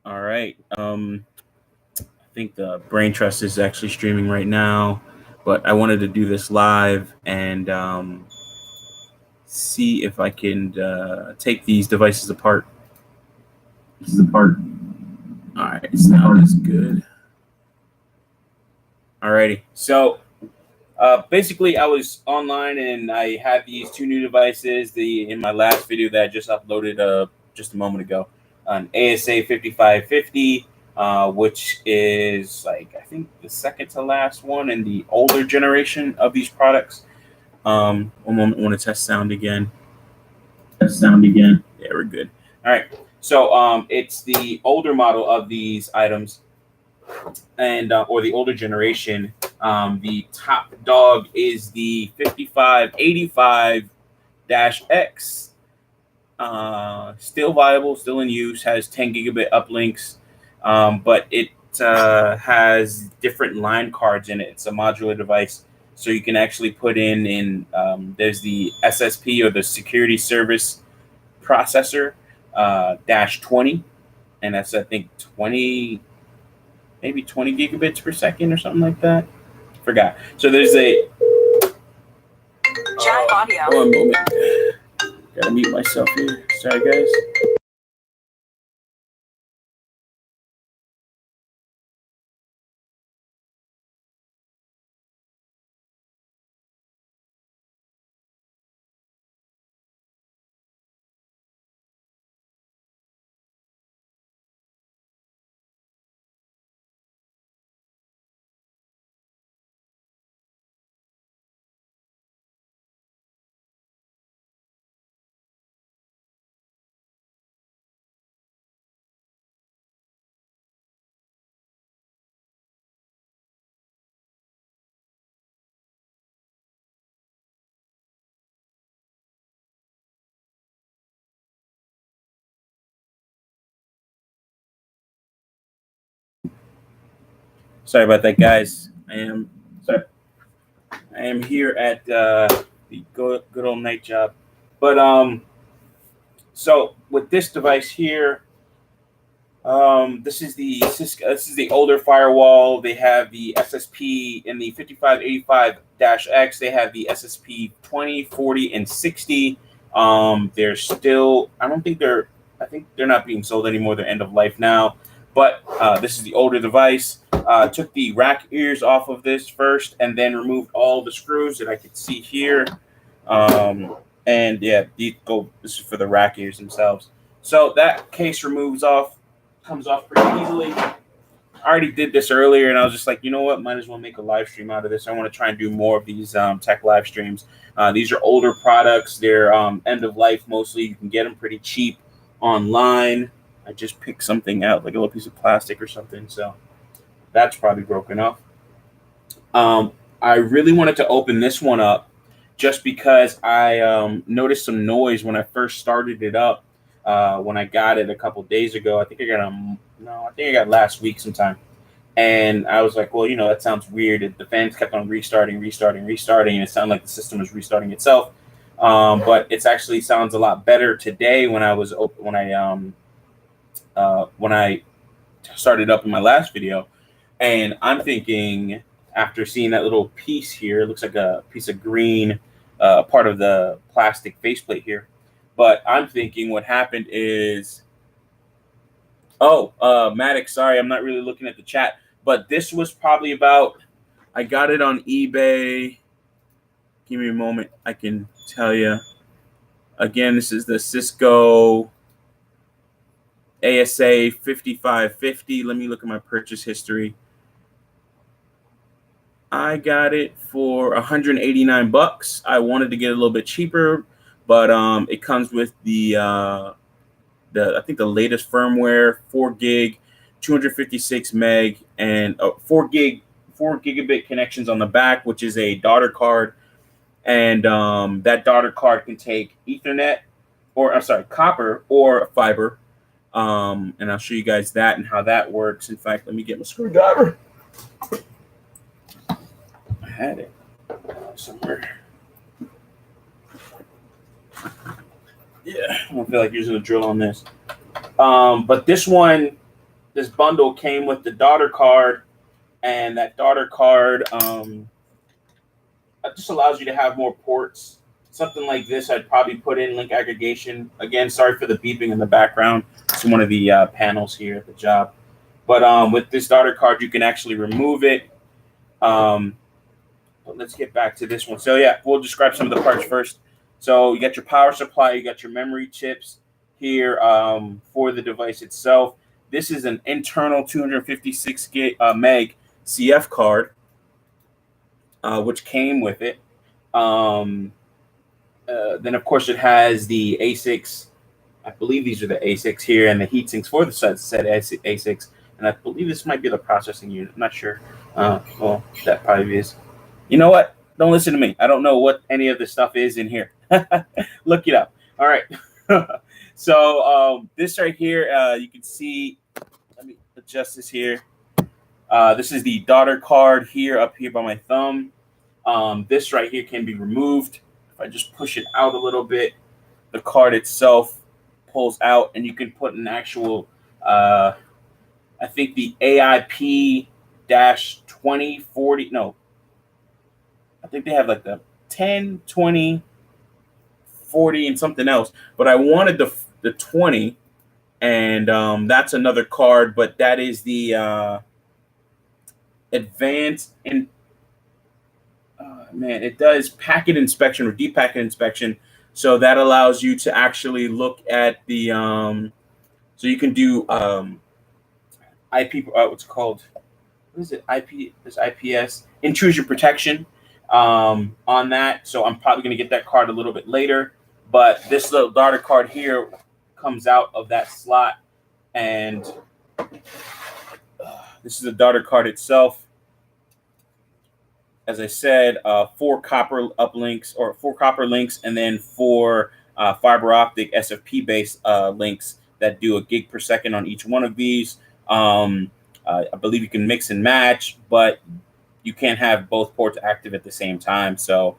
All right. I think the Brain Trust is actually streaming right now, but I wanted to do this live and see if I can take these devices apart. All right, sound is good. Alrighty, so basically, I was online and I had these two new devices. In my last video that I just uploaded just a moment ago, an ASA 5550, which is like I think the second to last one in the older generation of these products. One moment, I want to test sound again. Yeah, we're good. All right, so it's the older model of these items, and or the older generation. The top dog is the 5585-X. Still viable, still in use, has 10 gigabit uplinks, but it has different line cards in it. It's a modular device, so you can actually put in there's the SSP, or the security service processor, dash 20, and that's I think 20, maybe 20 gigabits per second or something like that. Forgot. So there's a Jack audio. One moment. Gotta mute myself here. Sorry, guys. Sorry about that, guys. I am here at the good old night job. But so with this device here, this is the Cisco, this is the older firewall. They have the SSP in the 5585-X. They have the SSP 20, 40, and 60. They're still, I think they're not being sold anymore. They're end of life now. But this is the older device. Took the rack ears off of this first, and then removed all the screws that I could see here. And yeah, this is for the rack ears themselves. So that case comes off pretty easily. I already did this earlier, and I was just like, you know what, might as well make a live stream out of this. I want to try and do more of these tech live streams. These are older products. They're end of life mostly. You can get them pretty cheap online. I just picked something out, like a little piece of plastic or something, so that's probably broken off. I really wanted to open this one up just because I noticed some noise when I first started it up. When I got it a couple days ago, I think I got last week sometime, and I was like, well, that sounds weird. The fans kept on restarting, and it sounded like the system was restarting itself. But it actually sounds a lot better today when I started up in my last video. And I'm thinking, after seeing that little piece here, it looks like a piece of green, part of the plastic faceplate here. But I'm thinking what happened is, Maddox, sorry, I'm not really looking at the chat. But this was probably I got it on eBay. Give me a moment, I can tell you. Again, this is the Cisco ASA 5550. Let me look at my purchase history. I got it for $189. I wanted to get a little bit cheaper, but it comes with I think the latest firmware, 4 gig, 256 meg, and 4 gigabit connections on the back, which is a daughter card, and that daughter card can take Ethernet, copper or fiber. And I'll show you guys that and how that works. In fact, let me get my screwdriver. I had it somewhere. Yeah, I don't feel like using a drill on this. But this one this bundle came with the daughter card, and that daughter card just allows you to have more ports. Something like this, I'd probably put in link aggregation. Again, sorry for the beeping in the background. It's one of the panels here at the job. But with this daughter card, you can actually remove it. But let's get back to this one. So yeah, we'll describe some of the parts first. So you got your power supply, you got your memory chips here for the device itself. This is an internal 256 meg CF card, which came with it. Then of course it has the ASICs. I believe these are the ASICs here, and the heat sinks for the said ASICs. And I believe this might be the processing unit. I'm not sure. Well, that probably is. You know what? Don't listen to me. I don't know what any of this stuff is in here. Look it up. All right. So this right here, you can see. Let me adjust this here. This is the daughter card here, up here by my thumb. This right here can be removed. If I just push it out a little bit, the card itself pulls out, and you can put an actual, I think the AIP-2040, no, I think they have like the 10, 20, 40, and something else. But I wanted the 20, and that's another card, but that is the advanced in. Man, it does packet inspection or deep packet inspection. So that allows you to actually look at the, so you can do IP, what's it called? What is it? IP, this IPS, intrusion protection on that. So I'm probably going to get that card a little bit later. But this little daughter card here comes out of that slot. And this is the daughter card itself. As I said, 4 copper uplinks or 4 copper links, and then 4 fiber optic SFP based links that do a gig per second on each one of these. I believe you can mix and match, but you can't have both ports active at the same time. So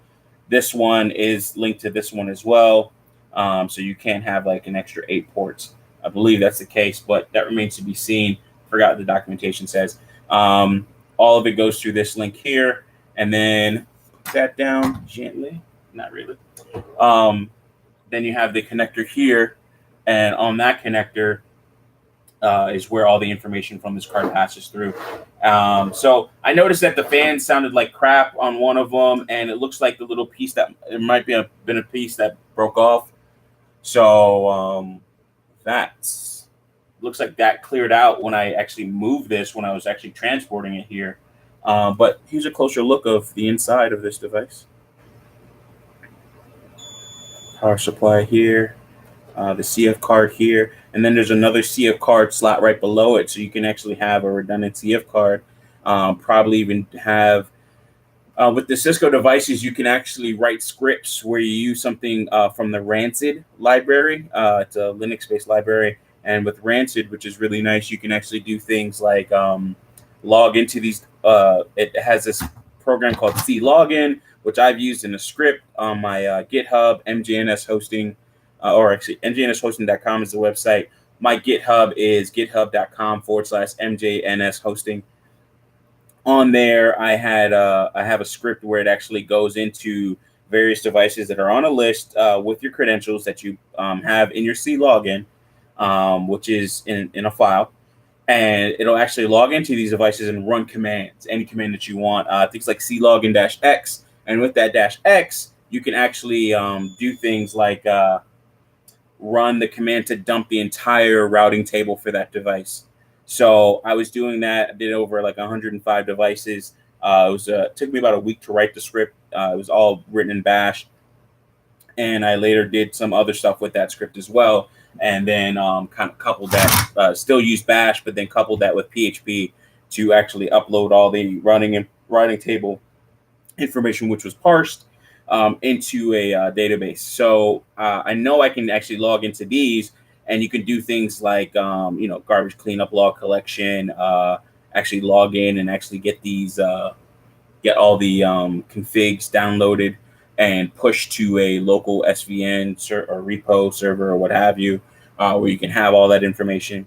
this one is linked to this one as well. So you can't have like an extra 8 ports. I believe that's the case, but that remains to be seen. Forgot what the documentation says. All of it goes through this link here. And then put that down gently, not really. Then you have the connector here, and on that connector is where all the information from this card passes through. So I noticed that the fan sounded like crap on one of them, and it looks like the little piece that it might be been a piece that broke off. So that's looks like that cleared out when I actually moved this, when I was actually transporting it here. But here's a closer look of the inside of this device. Power supply here, the CF card here, and then there's another CF card slot right below it, so you can actually have a redundant CF card. Probably even have, with the Cisco devices, you can actually write scripts where you use something from the Rancid library. It's a Linux-based library, and with Rancid, which is really nice, you can actually do things like log into these. It has this program called C Login, which I've used in a script on my GitHub, MJNS hosting, or actually mjnshosting.com is the website. My GitHub is github.com/MJNS hosting. On there, I have a script where it actually goes into various devices that are on a list with your credentials that you have in your C Login, which is in a file. And it'll actually log into these devices and run commands, any command that you want. Things like clogin-x. And with that -x, you can actually do things like run the command to dump the entire routing table for that device. So I was doing that. I did over like 105 devices. It took me about a week to write the script. It was all written in Bash. And I later did some other stuff with that script as well. And then kind of coupled that, still use Bash, but then coupled that with PHP to actually upload all the routing table information, which was parsed into a database. So I know I can actually log into these, and you can do things like, garbage cleanup, log collection, actually log in and actually get these, get all the configs downloaded and push to a local SVN or repo server or what have you, where you can have all that information,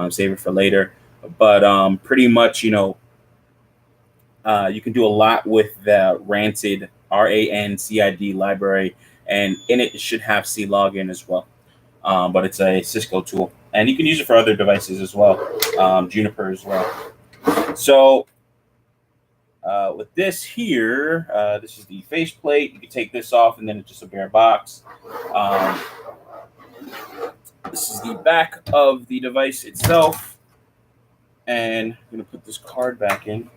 save it for later. but pretty much, you know, you can do a lot with the Rancid RANCID library, and in it should have C login as well. But it's a Cisco tool, and you can use it for other devices as well, Juniper as well. So with this here, this is the faceplate. You can take this off, and then it's just a bare box. This is the back of the device itself, and I'm going to put this card back in.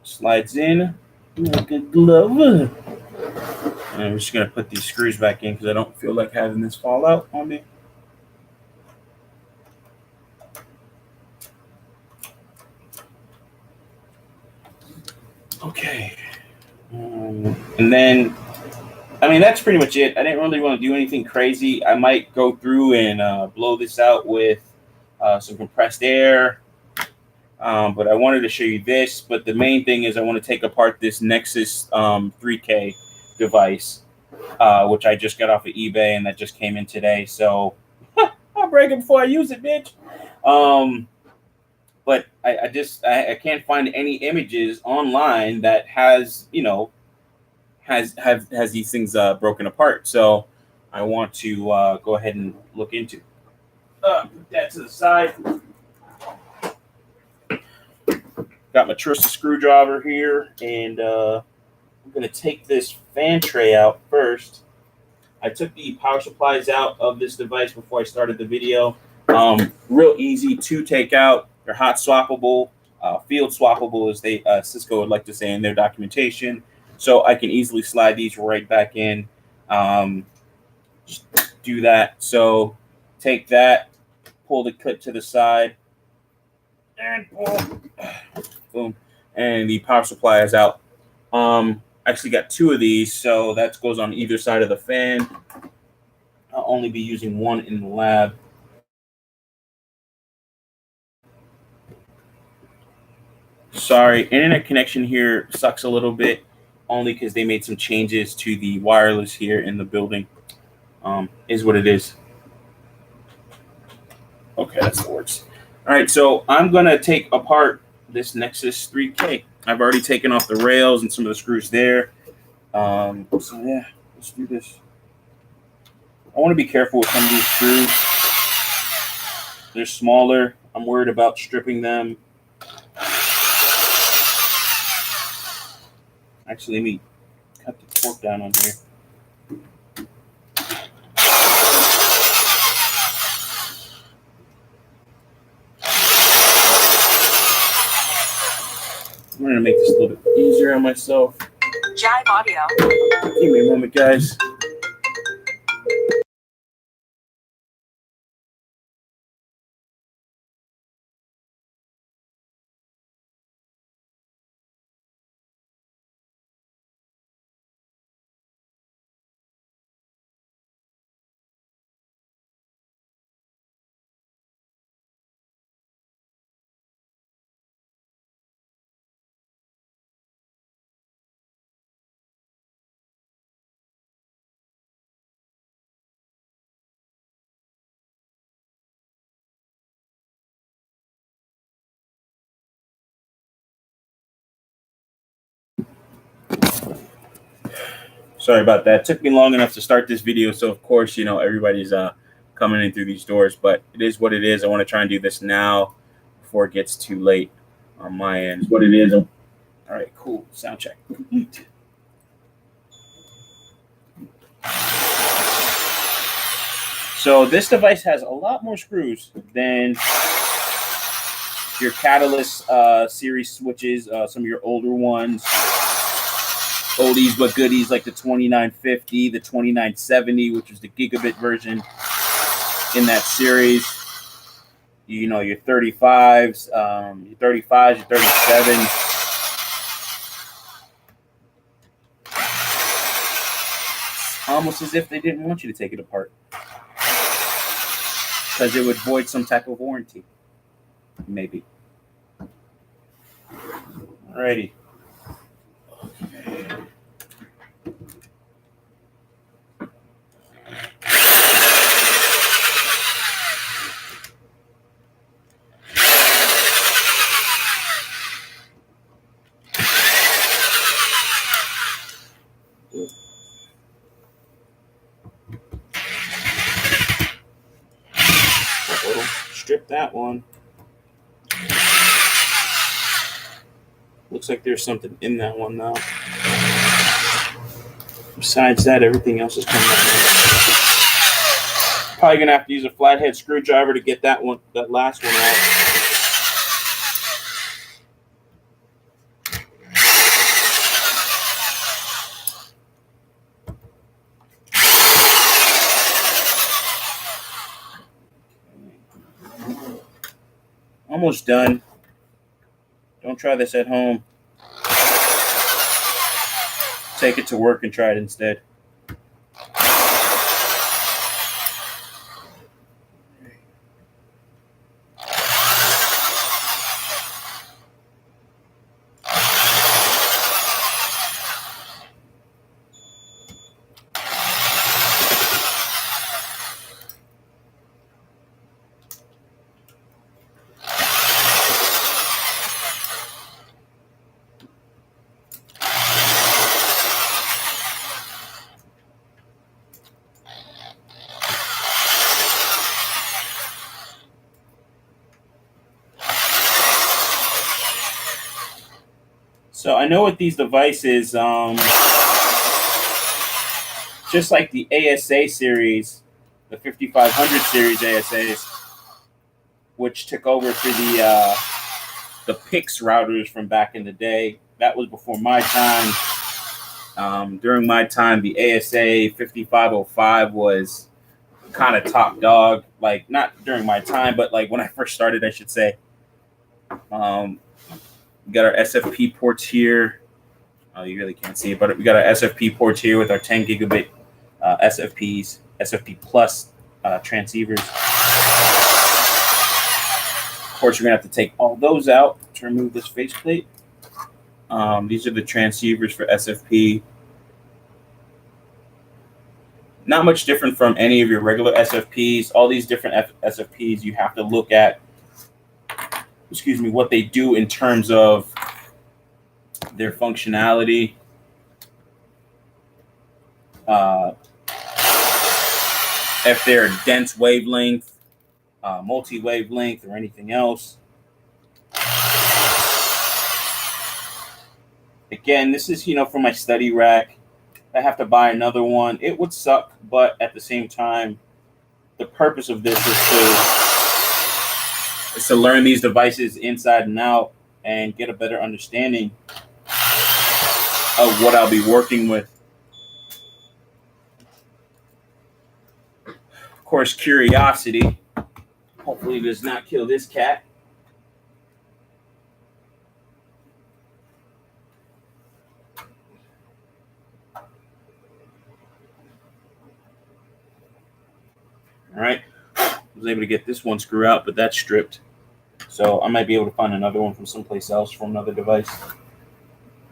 Slides in like a glove. And I'm just going to put these screws back in because I don't feel like having this fall out on me. Okay. And then, I mean, that's pretty much it. I didn't really want to do anything crazy. I might go through and blow this out with some compressed air. But I wanted to show you this. But the main thing is I want to take apart this Nexus 3K device, which I just got off of eBay, and that just came in today. So I'll break it before I use it, bitch. But I can't find any images online that has, you know, has these things broken apart. So I want to go ahead and look into. Put that to the side. Got my trusty screwdriver here, and I'm going to take this fan tray out first. I took the power supplies out of this device before I started the video. Real easy to take out. They're hot swappable, field swappable, as they Cisco would like to say in their documentation. So I can easily slide these right back in. Just do that. So take that, pull the clip to the side, and pull. Boom, and the power supply is out. Actually got two of these, so that goes on either side of the fan. I'll only be using one in the lab. Sorry, internet connection here sucks a little bit, only because they made some changes to the wireless here in the building. Is what it is. Okay, that's the works. All right, so I'm gonna take apart this Nexus 3K. I've already taken off the rails and some of the screws there. So yeah, let's do this. I want to be careful with some of these screws. They're smaller. I'm worried about stripping them. Actually, let me cut the torque down on here. I'm going to make this a little bit easier on myself. Jive Audio. Give me a moment, guys. Sorry about that. It took me long enough to start this video, so of course, you know, everybody's coming in through these doors, but it is what it is. I want to try and do this now before it gets too late on my end. It's what it is. All right, cool. Sound check complete. So this device has a lot more screws than your Catalyst series switches, some of your older ones. Oldies but goodies like the 2950, the 2970, which was the gigabit version in that series. You know, your 35s, your 35s, your 37s. Almost as if they didn't want you to take it apart, because it would void some type of warranty. Maybe. Alrighty. Strip that one. Looks like there's something in that one now. Besides that, everything else is coming out. Probably gonna have to use a flathead screwdriver to get that last one out. Almost done. Don't try this at home. Take it to work and try it instead. So I know with these devices, just like the ASA series, the 5500 series ASAs, which took over for the PIX routers from back in the day. That was before my time. During my time, the ASA 5505 was kind of top dog. Like, not during my time, but like when I first started, I should say. We got our SFP ports here. Oh, you really can't see it, but we got our SFP ports here with our 10 gigabit SFPs, SFP plus transceivers. Of course, you're gonna have to take all those out to remove this faceplate. These are the transceivers for SFP. Not much different from any of your regular SFPs. All these different SFPs, you have to look at, what they do in terms of their functionality. If they're dense wavelength, multi-wavelength, or anything else. Again, this is, for my study rack. I have to buy another one. It would suck, but at the same time, the purpose of this is to learn these devices inside and out and get a better understanding of what I'll be working with. Of course, curiosity. Hopefully it does not kill this cat. All right, I was able to get this one screw out, but that's stripped. So I might be able to find another one from someplace else from another device.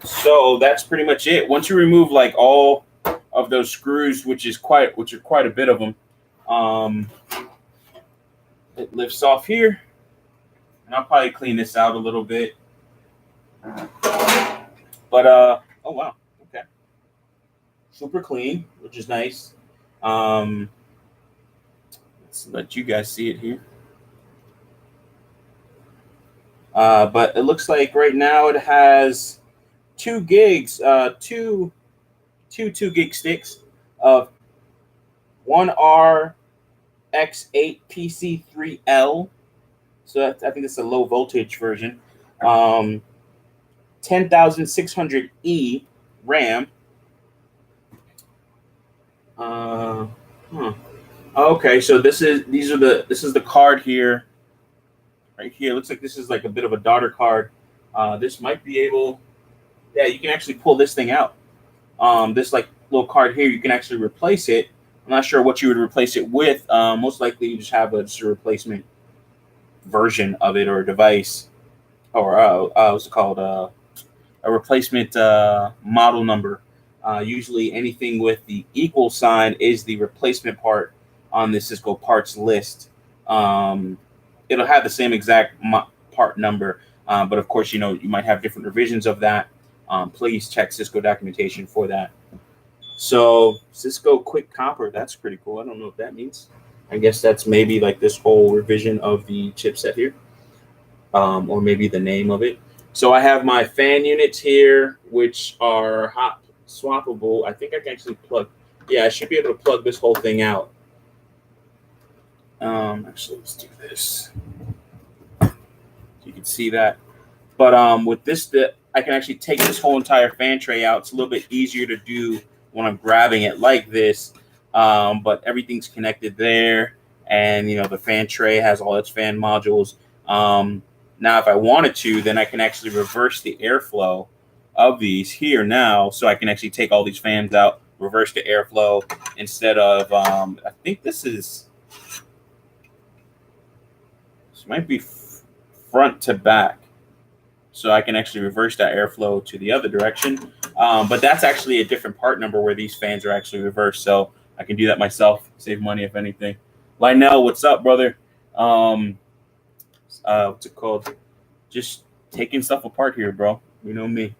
So that's pretty much it. Once you remove like all of those screws, which are quite a bit of them, it lifts off here, and I'll probably clean this out a little bit. But oh wow, okay, super clean, which is nice. Let's let you guys see it here. But it looks like right now it has 2 gigs, two 2 gig sticks of 1R X8 PC3L. So I think it's a low voltage version. 10,600E RAM. Okay, so this is the card here. Right here, looks like this is like a bit of a daughter card. This might be able, yeah, you can actually pull this thing out. This like little card here, you can actually replace it. I'm not sure what you would replace it with. Most likely you just have just a replacement version of it or a device, or what's it called? A replacement model number. Usually anything with the equal sign is the replacement part on the Cisco parts list. It'll have the same exact part number, but of course, you might have different revisions of that. Please check Cisco documentation for that. So Cisco Quick Copper, that's pretty cool. I don't know what that means. I guess that's maybe like this whole revision of the chipset here, or maybe the name of it. So I have my fan units here, which are hot swappable. I think I can actually plug. Yeah, I should be able to plug this whole thing out. Actually, let's do this. You can see that. But with this, I can actually take this whole entire fan tray out. It's a little bit easier to do when I'm grabbing it like this. But everything's connected there, and the fan tray has all its fan modules. Now, if I wanted to, then I can actually reverse the airflow of these here now, so I can actually take all these fans out, reverse the airflow instead of. I think this might be front to back. So I can actually reverse that airflow to the other direction. But that's actually a different part number where these fans are actually reversed. So I can do that myself, save money if anything. Lionel, what's up, brother? What's it called? Just taking stuff apart here, bro. You know me.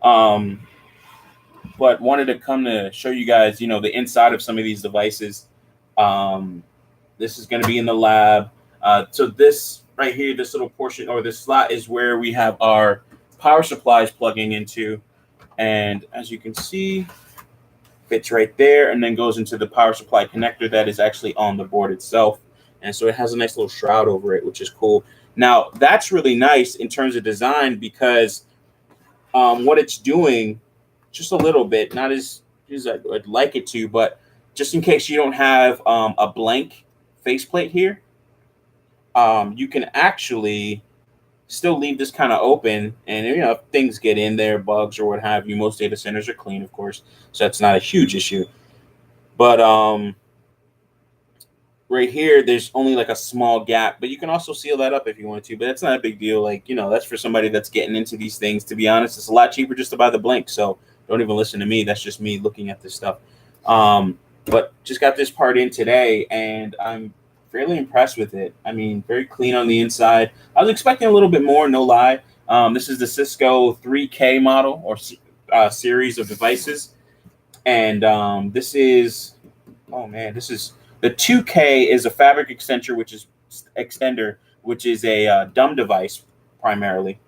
But wanted to come to show you guys, the inside of some of these devices. This is going to be in the lab. So this right here, this little portion or this slot is where we have our power supplies plugging into. And as you can see, fits right there and then goes into the power supply connector that is actually on the board itself. And so it has a nice little shroud over it, which is cool. Now, that's really nice in terms of design because what it's doing, just a little bit, not as I'd like it to, but just in case you don't have a blank faceplate here, you can actually still leave this kind of open, and if things get in there, bugs or what have you, most data centers are clean, of course, so that's not a huge issue. But right here, there's only like a small gap, but you can also seal that up if you want to, but that's not a big deal. Like, that's for somebody that's getting into these things. To be honest, it's a lot cheaper just to buy the blank, so don't even listen to me. That's just me looking at this stuff. But just got this part in today, and I'm fairly impressed with it. I mean, very clean on the inside. I was expecting a little bit more, no lie. This is the Cisco 3K model or series of devices. And this is the 2K is a fabric extender, which is a dumb device primarily.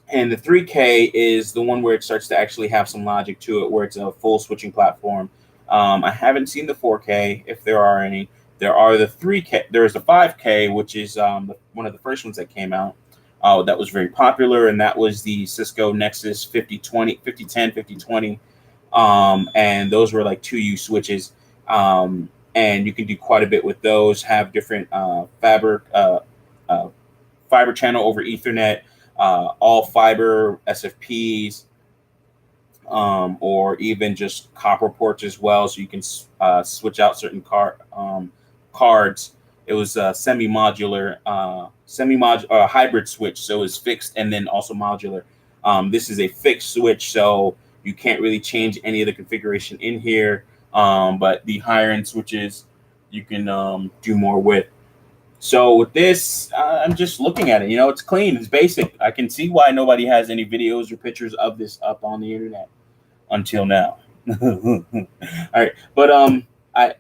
And the 3K is the one where it starts to actually have some logic to it, where it's a full switching platform. I haven't seen the 4K, if there are any. There are the 3K. There's the 5K, which is one of the first ones that came out. That was very popular, and that was the Cisco Nexus 5010, 5020. And those were like 2U switches. And you can do quite a bit with those, have different fiber channel over Ethernet, all fiber SFPs, or even just copper ports as well. So you can switch out certain cards. It was a semi-modular, hybrid switch. So it's fixed and then also modular. This is a fixed switch, so you can't really change any of the configuration in here. But the higher end switches, you can do more with. So with this, I'm just looking at it. It's clean. It's basic. I can see why nobody has any videos or pictures of this up on the internet until now. All right, but I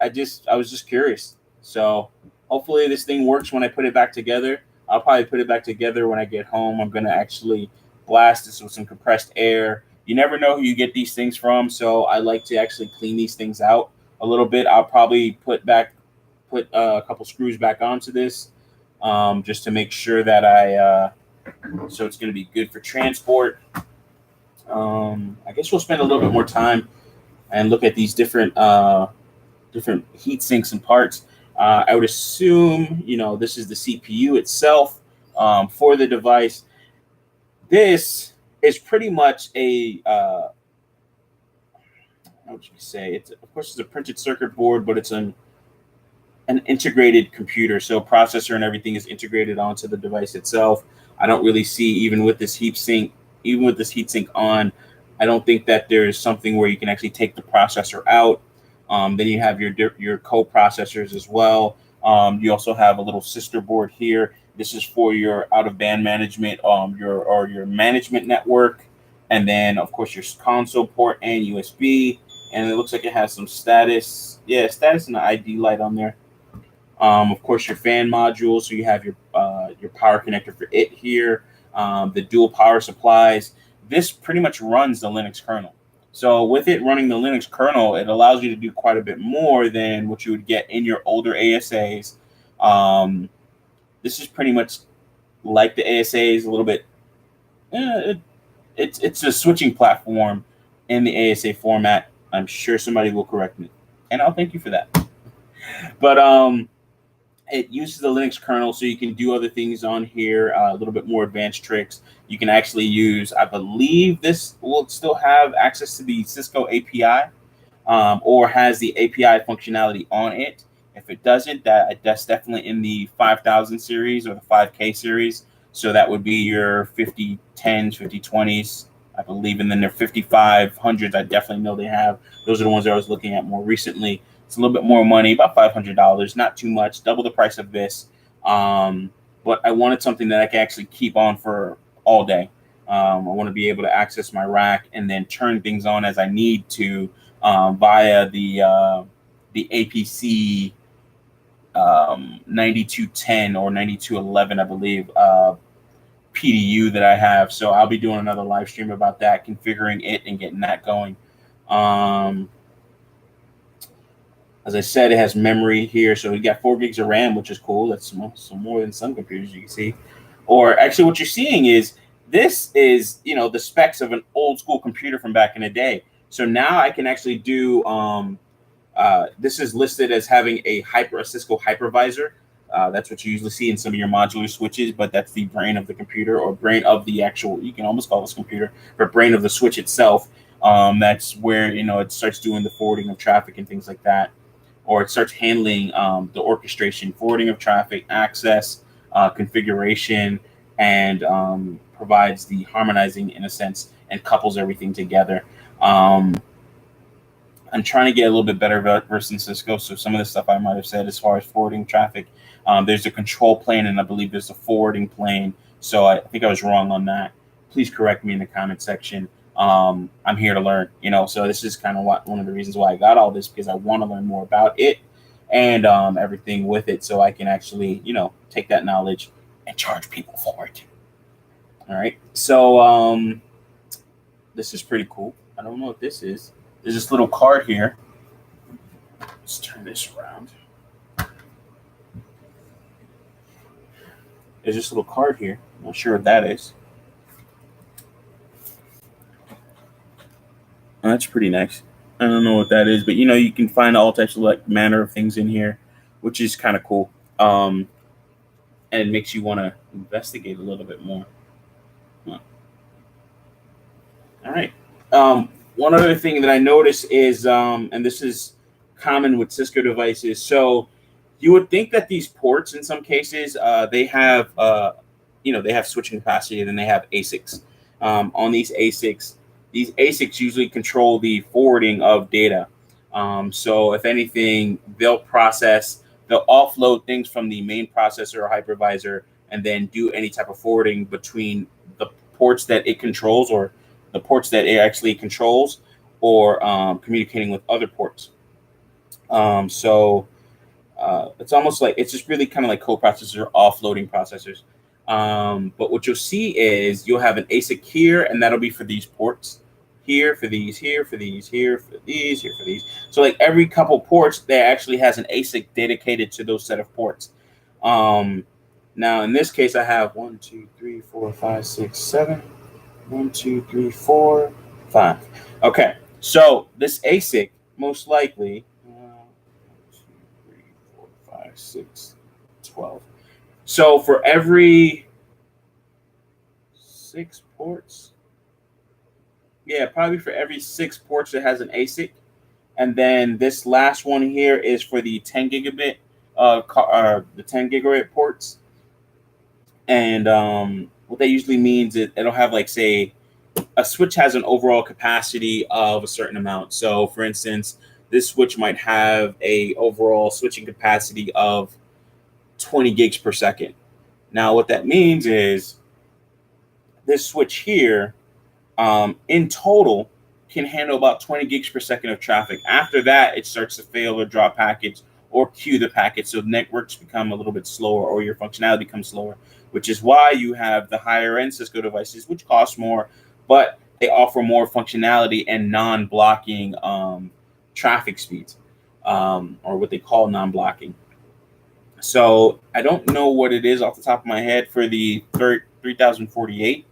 was just curious. So hopefully this thing works when I put it back together. I'll probably put it back together when I get home. I'm gonna actually blast this with some compressed air. You never know who you get these things from, so I like to actually clean these things out a little bit. I'll probably put a couple screws back onto this, just to make sure that so it's going to be good for transport. I guess we'll spend a little bit more time and look at these different heat sinks and parts. I would assume, this is the CPU itself for the device. This is pretty much a how would you say? It's a printed circuit board, but it's an integrated computer. So processor and everything is integrated onto the device itself. I don't really see, even with this heat sink on, I don't think that there's something where you can actually take the processor out. Then you have your co-processors as well. You also have a little sister board here. This is for your out-of-band management, your management network, and then of course your console port and USB. and it looks like it has some status. Yeah, status and the ID light on there. Of course, your fan module. So you have your power connector for it here. The dual power supplies. This pretty much runs the Linux kernel. So with it running the Linux kernel, it allows you to do quite a bit more than what you would get in your older ASAs. This is pretty much like the ASAs, a little bit. It's a switching platform in the ASA format. I'm sure somebody will correct me, and I'll thank you for that. But it uses the Linux kernel, so you can do other things on here, a little bit more advanced tricks. You can actually use, I believe this will still have access to the Cisco API, or has the API functionality on it. If it doesn't, that's definitely in the 5000 series or the 5K series. So that would be your 5010s, 5020s, I believe, and then their 5500s. I definitely know they have. Those are the ones that I was looking at more recently. It's a little bit more money, about $500, not too much, double the price of this. But I wanted something that I can actually keep on for all day. I want to be able to access my rack and then turn things on as I need to via the APC 9210 or 9211, I believe, PDU that I have. So I'll be doing another live stream about that, configuring it and getting that going. As I said, it has memory here. So we got 4 gigs of RAM, which is cool. That's some more than some computers you can see. Or actually what you're seeing is this is, the specs of an old school computer from back in the day. So now I can actually do, this is listed as having a Cisco hypervisor. That's what you usually see in some of your modular switches, but that's the brain of the computer, or brain of the actual, you can almost call this computer, but brain of the switch itself. That's where, it starts doing the forwarding of traffic and things like that. Or it starts handling the orchestration, forwarding of traffic, access, configuration, and provides the harmonizing, in a sense, and couples everything together. I'm trying to get a little bit better versus Cisco, so some of the stuff I might have said as far as forwarding traffic, there's a control plane, and I believe there's a forwarding plane. So I think I was wrong on that. Please correct me in the comment section. I'm here to learn, so this is kind of one of the reasons why I got all this, because I want to learn more about it and everything with it, so I can actually, take that knowledge and charge people for it. All right. So this is pretty cool. I don't know what this is. There's this little card here. Let's turn this around. There's this little card here. I'm not sure what that is. Oh, that's pretty nice. I don't know what that is, but you can find all types of manner of things in here, which is kind of cool. And it makes you want to investigate a little bit more. Huh. All right. One other thing that I noticed is, and this is common with Cisco devices. So you would think that these ports, in some cases, they have, they have switching capacity, and then they have ASICs. On these ASICs usually control the forwarding of data. So if anything, they'll offload things from the main processor or hypervisor, and then do any type of forwarding between the ports that it controls, or the ports that it actually controls, or communicating with other ports. So it's almost like, it's just really kind of like co-processor offloading processors. But what you'll see is you'll have an ASIC here, and that'll be for these ports. Here for these, here for these, here for these, here for these. So every couple ports, there actually has an ASIC dedicated to those set of ports. Now in this case, I have 1, 2, 3, 4, 5, 6, 7. 1, 2, 3, 4, 5. Okay, so this ASIC most likely 1, 2, 3, 4, 5, 6, 12. So for every 6 ports, probably for every 6 ports it has an ASIC, and then this last one here is for the 10 gigabit, the 10 gigabit ports. And what that usually means is it'll have, say, a switch has an overall capacity of a certain amount. So for instance, this switch might have a overall switching capacity of 20 gigs per second. Now what that means is this switch here, in total, can handle about 20 gigs per second of traffic. After that, it starts to fail or drop packets or queue the packets, so networks become a little bit slower or your functionality becomes slower, which is why you have the higher end Cisco devices, which cost more, but they offer more functionality and non-blocking traffic speeds, or what they call non-blocking. So I don't know what it is off the top of my head for the 3048.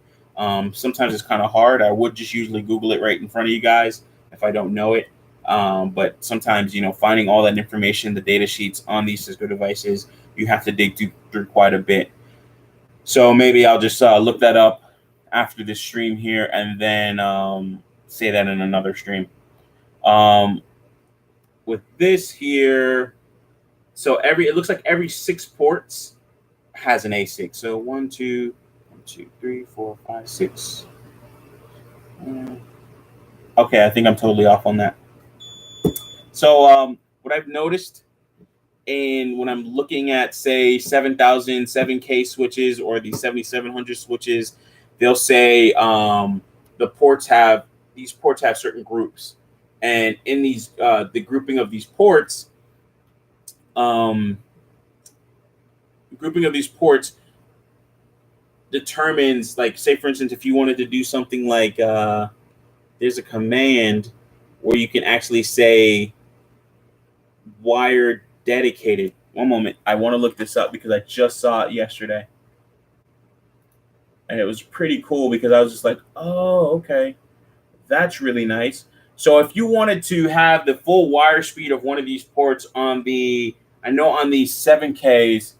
Sometimes it's kind of hard. I would just usually Google it right in front of you guys if I don't know it. But sometimes, finding all that information, the data sheets on these Cisco devices, you have to dig through quite a bit. So maybe I'll just look that up after this stream here and then say that in another stream. With this here, so it looks like every 6 ports has an ASIC. So 1, 2, 3, 4, 5, 6. Okay, I think I'm totally off on that. So what I've noticed when I'm looking at, say, 7000 7K switches or the 7700 switches, they'll say these ports have certain groups, and in these the grouping of these ports. Determines, like, say for instance, if you wanted to do something like there's a command where you can actually say wire dedicated. One moment, I want to look this up because I just saw it yesterday and it was pretty cool because I was just like, oh, okay, that's really nice. So if you wanted to have the full wire speed of one of these ports on these 7Ks,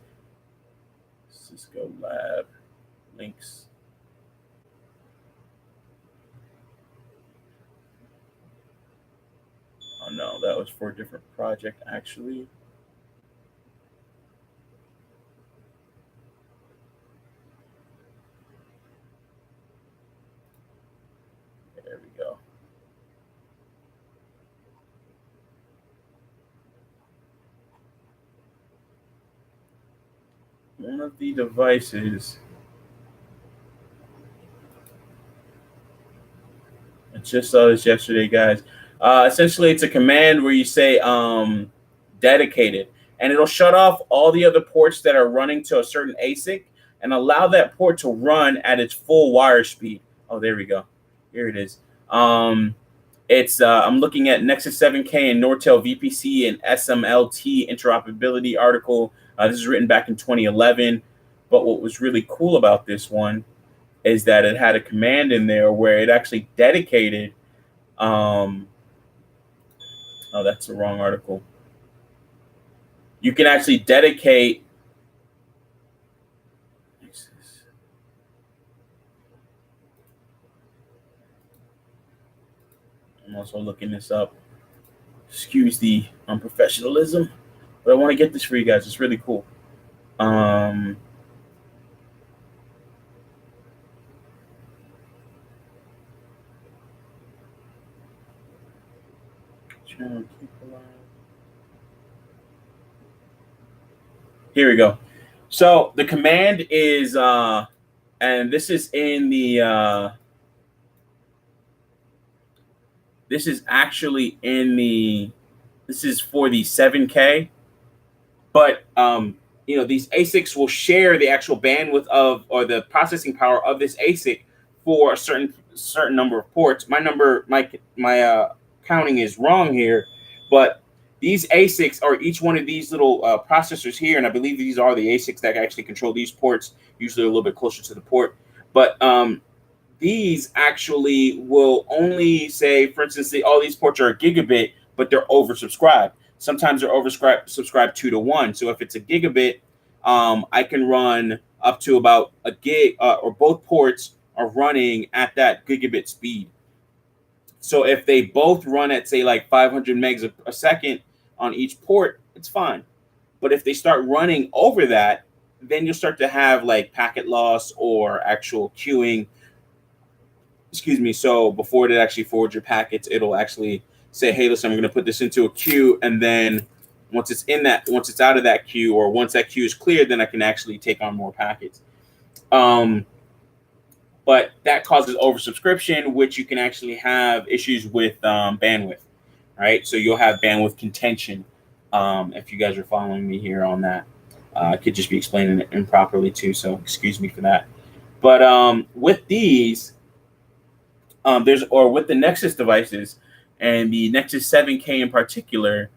Cisco Lab links. Oh no, that was for a different project actually. There we go. One of the devices, I just saw this yesterday, guys. Essentially, it's a command where you say dedicated, and it'll shut off all the other ports that are running to a certain ASIC and allow that port to run at its full wire speed. Oh, there we go. Here it is. It's I'm looking at Nexus 7K and Nortel VPC and SMLT interoperability article. This is written back in 2011. But what was really cool about this one is that it had a command in there where it actually dedicated. Oh, that's the wrong article. You can actually dedicate. I'm also looking this up. Excuse the unprofessionalism, but I want to get this for you guys. It's really cool. Here we go. So the command is, and this is in the, this is actually in the, this is for the 7K, but these ASICs will share the actual bandwidth of, or the processing power of this ASIC for a certain number of ports. My counting is wrong here, but these ASICs are each one of these little processors here, and I believe these are the ASICs that actually control these ports, usually a little bit closer to the port. But these actually will only say, for instance, all these ports are a gigabit, but they're oversubscribed. Sometimes they're subscribed 2 to 1. So if it's a gigabit, I can run up to about a gig, or both ports are running at that gigabit speed. So if they both run at, say, like 500 megs a second on each port, it's fine. But if they start running over that, then you'll start to have like packet loss or actual queuing. Excuse me. So before it actually forwards your packets, it'll actually say, hey, listen, I'm going to put this into a queue. And then once it's out of that queue, or once that queue is cleared, then I can actually take on more packets. but that causes oversubscription, which you can actually have issues with bandwidth, right? So you'll have bandwidth contention. If you guys are following me here on that, I could just be explaining it improperly too, so excuse me for that. But with these, with the Nexus devices and the Nexus 7K in particular,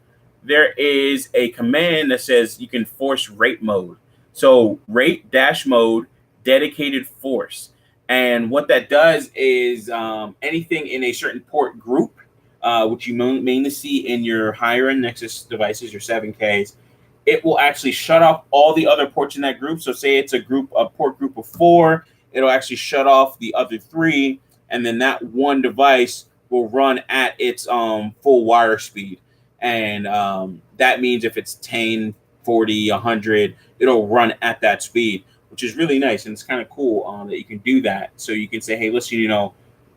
there is a command that says you can force rate mode. So rate dash mode dedicated force. And what that does is anything in a certain port group, which you mainly see in your higher end Nexus devices, your 7Ks, it will actually shut off all the other ports in that group. So say it's a port group of 4, it'll actually shut off the other 3, and then that one device will run at its full wire speed. And that means if it's 10, 40, 100, it'll run at that speed, which is really nice. And it's kind of cool that you can do that. So you can say, hey, listen,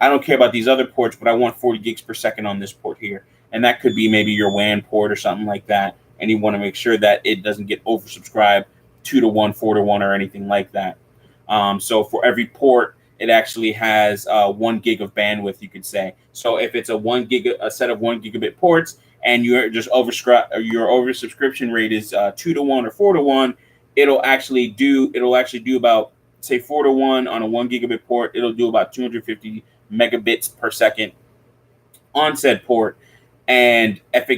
I don't care about these other ports, but I want 40 gigs per second on this port here. And that could be maybe your WAN port or something like that. And you want to make sure that it doesn't get oversubscribed 2-to-1, 4-to-1, or anything like that. So for every port, it actually has 1 gig of bandwidth, you could say. So if it's a set of 1 gigabit ports, and your oversubscription rate is 2-to-1 or 4-to-1, it'll actually do about, say, 4-to-1 on a 1 gigabit port. It'll do about 250 megabits per second on said port. And if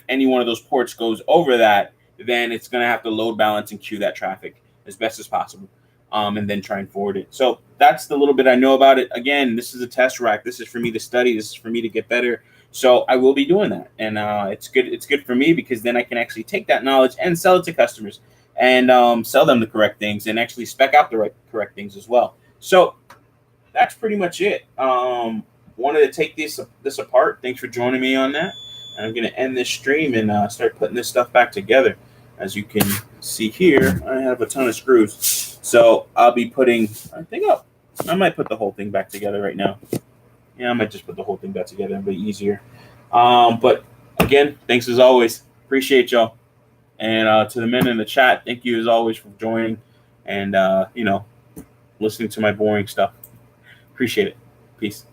any one of those ports goes over that, then it's going to have to load balance and queue that traffic as best as possible, and then try and forward it. So that's the little bit I know about it. Again, this is a test rack. This is for me to study. This is for me to get better. So I will be doing that, and it's good. It's good for me because then I can actually take that knowledge and sell it to customers, and sell them the correct things, and actually spec out the correct things as well. So that's pretty much it. Wanted to take this apart. Thanks for joining me on that. I'm going to end this stream and start putting this stuff back together. As you can see here, I have a ton of screws. So I'll be putting, I might put the whole thing back together right now. Yeah, I might just put the whole thing back together. It'll be easier. But again, thanks as always. Appreciate y'all. And to the men in the chat, thank you as always for joining and, listening to my boring stuff. Appreciate it. Peace.